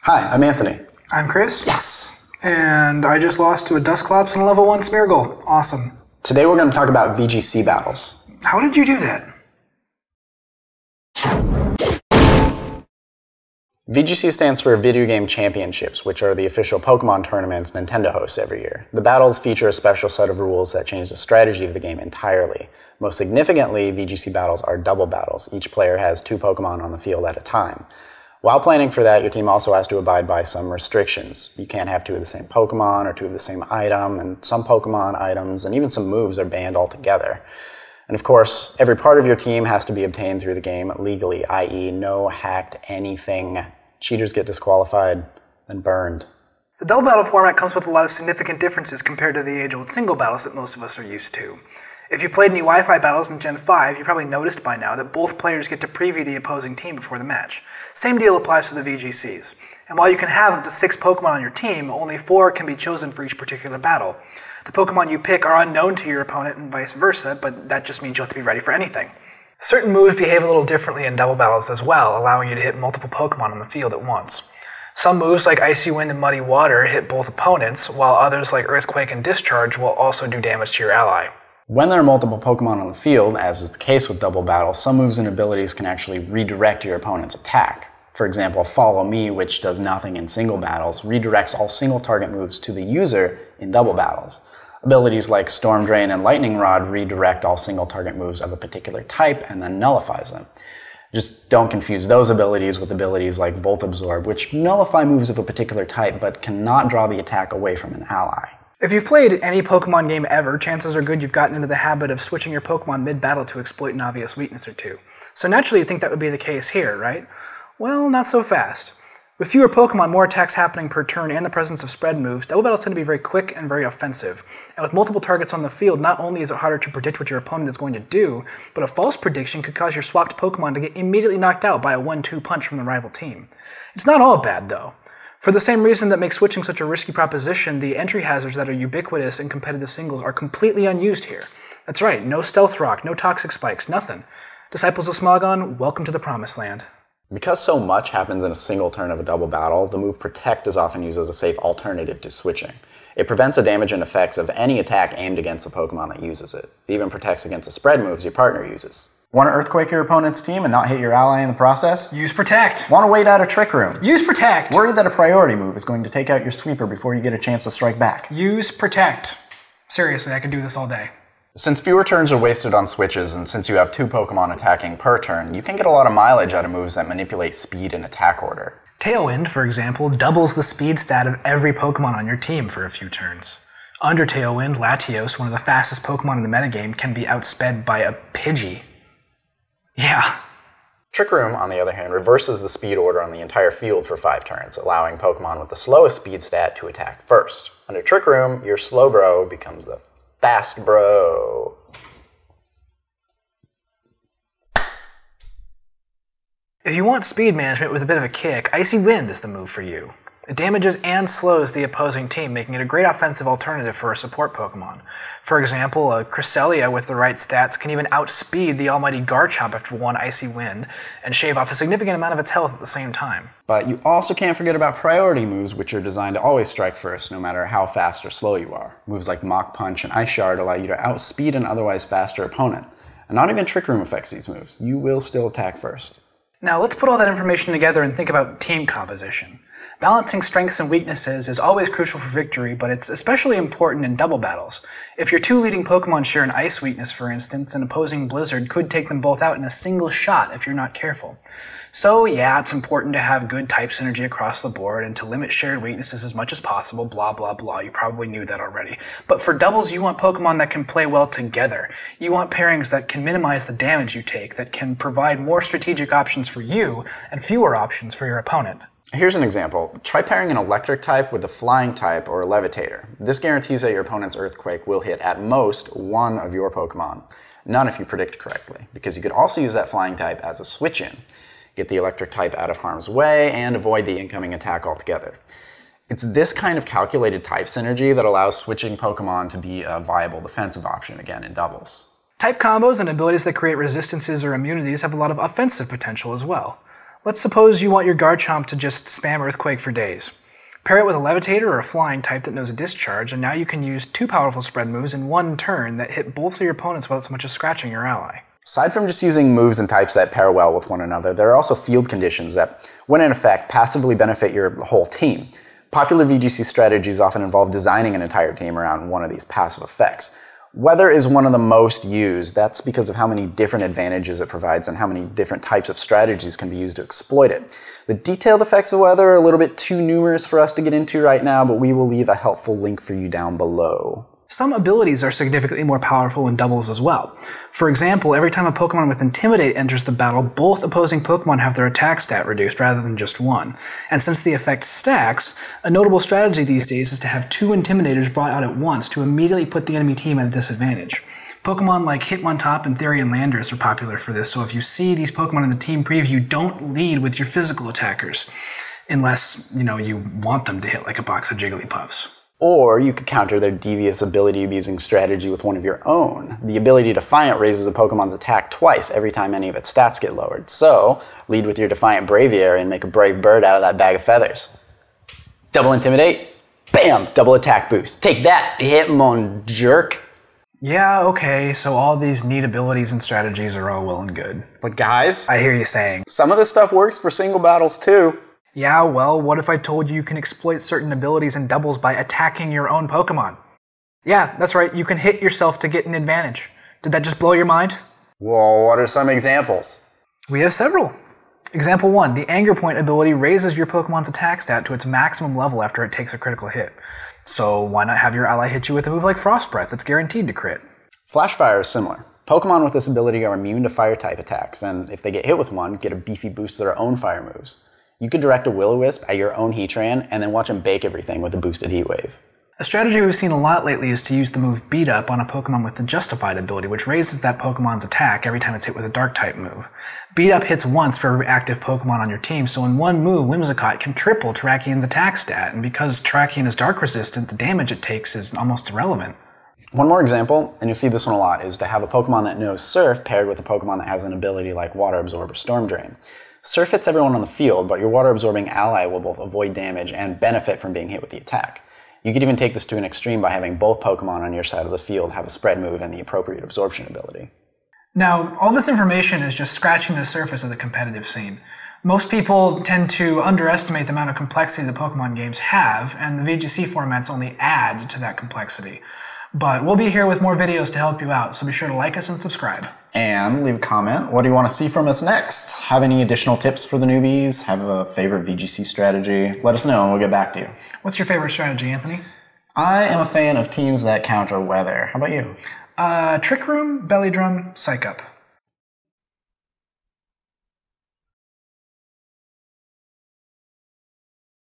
Hi, I'm Anthony. I'm Chris. Yes! And I just lost to a Dusclops and a level 1 Smeargle. Awesome. Today we're going to talk about VGC battles. How did you do that? VGC stands for Video Game Championships, which are the official Pokemon tournaments Nintendo hosts every year. The battles feature a special set of rules that change the strategy of the game entirely. Most significantly, VGC battles are double battles. Each player has 2 Pokemon on the field at a time. While planning for that, your team also has to abide by some restrictions. You can't have 2 of the same Pokemon or 2 of the same item, and some Pokemon items and even some moves are banned altogether. And of course, every part of your team has to be obtained through the game legally, i.e. no hacked anything. Cheaters get disqualified, then burned. The double battle format comes with a lot of significant differences compared to the age-old single battles that most of us are used to. If you played any Wi-Fi battles in Gen 5, you probably noticed by now that both players get to preview the opposing team before the match. Same deal applies to the VGCs. And while you can have up to 6 Pokemon on your team, only 4 can be chosen for each particular battle. The Pokemon you pick are unknown to your opponent and vice versa, but that just means you have to be ready for anything. Certain moves behave a little differently in double battles as well, allowing you to hit multiple Pokemon on the field at once. Some moves like Icy Wind and Muddy Water hit both opponents, while others like Earthquake and Discharge will also do damage to your ally. When there are multiple Pokemon on the field, as is the case with double battles, some moves and abilities can actually redirect your opponent's attack. For example, Follow Me, which does nothing in single battles, redirects all single target moves to the user in double battles. Abilities like Storm Drain and Lightning Rod redirect all single target moves of a particular type and then nullifies them. Just don't confuse those abilities with abilities like Volt Absorb, which nullify moves of a particular type but cannot draw the attack away from an ally. If you've played any Pokemon game ever, chances are good you've gotten into the habit of switching your Pokemon mid-battle to exploit an obvious weakness or two. So naturally you'd think that would be the case here, right? Well, not so fast. With fewer Pokemon, more attacks happening per turn, and the presence of spread moves, double battles tend to be very quick and very offensive. And with multiple targets on the field, not only is it harder to predict what your opponent is going to do, but a false prediction could cause your swapped Pokemon to get immediately knocked out by a 1-2 punch from the rival team. It's not all bad, though. For the same reason that makes switching such a risky proposition, the entry hazards that are ubiquitous in competitive singles are completely unused here. That's right, no Stealth Rock, no Toxic Spikes, nothing. Disciples of Smogon, welcome to the Promised Land. Because so much happens in a single turn of a double battle, the move Protect is often used as a safe alternative to switching. It prevents the damage and effects of any attack aimed against the Pokemon that uses it. It even protects against the spread moves your partner uses. Want to Earthquake your opponent's team and not hit your ally in the process? Use Protect. Want to wait out a Trick Room? Use Protect. Worried that a priority move is going to take out your sweeper before you get a chance to strike back? Use Protect. Seriously, I could do this all day. Since fewer turns are wasted on switches, and since you have 2 Pokemon attacking per turn, you can get a lot of mileage out of moves that manipulate speed and attack order. Tailwind, for example, doubles the speed stat of every Pokemon on your team for a few turns. Under Tailwind, Latios, one of the fastest Pokemon in the metagame, can be outsped by a Pidgey. Yeah. Trick Room, on the other hand, reverses the speed order on the entire field for 5 turns, allowing Pokemon with the slowest speed stat to attack first. Under Trick Room, your Slowbro becomes the Fast Bro. If you want speed management with a bit of a kick, Icy Wind is the move for you. It damages and slows the opposing team, making it a great offensive alternative for a support Pokemon. For example, a Cresselia with the right stats can even outspeed the almighty Garchomp after 1 Icy Wind, and shave off a significant amount of its health at the same time. But you also can't forget about priority moves, which are designed to always strike first, no matter how fast or slow you are. Moves like Mach Punch and Ice Shard allow you to outspeed an otherwise faster opponent. And not even Trick Room affects these moves. You will still attack first. Now let's put all that information together and think about team composition. Balancing strengths and weaknesses is always crucial for victory, but it's especially important in double battles. If your 2 leading Pokemon share an ice weakness, for instance, an opposing Blizzard could take them both out in a single shot if you're not careful. So yeah, it's important to have good type synergy across the board and to limit shared weaknesses as much as possible, blah blah blah, you probably knew that already. But for doubles, you want Pokemon that can play well together. You want pairings that can minimize the damage you take, that can provide more strategic options for you and fewer options for your opponent. Here's an example. Try pairing an electric type with a flying type or a levitator. This guarantees that your opponent's Earthquake will hit at most 1 of your Pokemon. None if you predict correctly, because you could also use that flying type as a switch-in. Get the electric type out of harm's way and avoid the incoming attack altogether. It's this kind of calculated type synergy that allows switching Pokemon to be a viable defensive option again in doubles. Type combos and abilities that create resistances or immunities have a lot of offensive potential as well. Let's suppose you want your Garchomp to just spam Earthquake for days. Pair it with a Levitator or a Flying type that knows a Discharge, and now you can use 2 powerful spread moves in one turn that hit both of your opponents without so much as scratching your ally. Aside from just using moves and types that pair well with one another, there are also field conditions that, when in effect, passively benefit your whole team. Popular VGC strategies often involve designing an entire team around one of these passive effects. Weather is one of the most used. That's because of how many different advantages it provides and how many different types of strategies can be used to exploit it. The detailed effects of weather are a little bit too numerous for us to get into right now, but we will leave a helpful link for you down below. Some abilities are significantly more powerful in doubles as well. For example, every time a Pokemon with Intimidate enters the battle, both opposing Pokemon have their attack stat reduced rather than just one. And since the effect stacks, a notable strategy these days is to have 2 Intimidators brought out at once to immediately put the enemy team at a disadvantage. Pokemon like Hitmontop and Therian Landorus are popular for this, so if you see these Pokemon in the team preview, don't lead with your physical attackers. Unless, you want them to hit like a box of Jigglypuffs. Or you could counter their devious ability abusing strategy with one of your own. The ability Defiant raises a Pokemon's attack twice every time any of its stats get lowered. So, lead with your Defiant Braviary and make a brave bird out of that bag of feathers. Double Intimidate, bam, double attack boost. Take that, Hitmon jerk. Yeah, okay, so all these neat abilities and strategies are all well and good. But guys, I hear you saying, some of this stuff works for single battles too. Yeah, well, what if I told you can exploit certain abilities in doubles by attacking your own Pokemon? Yeah, that's right, you can hit yourself to get an advantage. Did that just blow your mind? Well, what are some examples? We have several. Example 1, the Anger Point ability raises your Pokemon's attack stat to its maximum level after it takes a critical hit. So why not have your ally hit you with a move like Frost Breath that's guaranteed to crit? Flash Fire is similar. Pokemon with this ability are immune to fire-type attacks, and if they get hit with one, get a beefy boost to their own fire moves. You could direct a Will-O-Wisp at your own Heatran, and then watch him bake everything with a boosted Heat Wave. A strategy we've seen a lot lately is to use the move Beat Up on a Pokemon with the Justified ability, which raises that Pokemon's attack every time it's hit with a Dark-type move. Beat Up hits once for every active Pokemon on your team, so in one move, Whimsicott can triple Terrakian's attack stat, and because Terrakian is Dark resistant, the damage it takes is almost irrelevant. One more example, and you'll see this one a lot, is to have a Pokemon that knows Surf paired with a Pokemon that has an ability like Water Absorb or Storm Drain. Surf hits everyone on the field, but your water-absorbing ally will both avoid damage and benefit from being hit with the attack. You could even take this to an extreme by having both Pokemon on your side of the field have a spread move and the appropriate absorption ability. Now, all this information is just scratching the surface of the competitive scene. Most people tend to underestimate the amount of complexity the Pokemon games have, and the VGC formats only add to that complexity. But we'll be here with more videos to help you out, so be sure to like us and subscribe. And leave a comment. What do you want to see from us next? Have any additional tips for the newbies? Have a favorite VGC strategy? Let us know and we'll get back to you. What's your favorite strategy, Anthony? I am a fan of teams that counter weather. How about you? Trick Room, Belly Drum, Psych Up.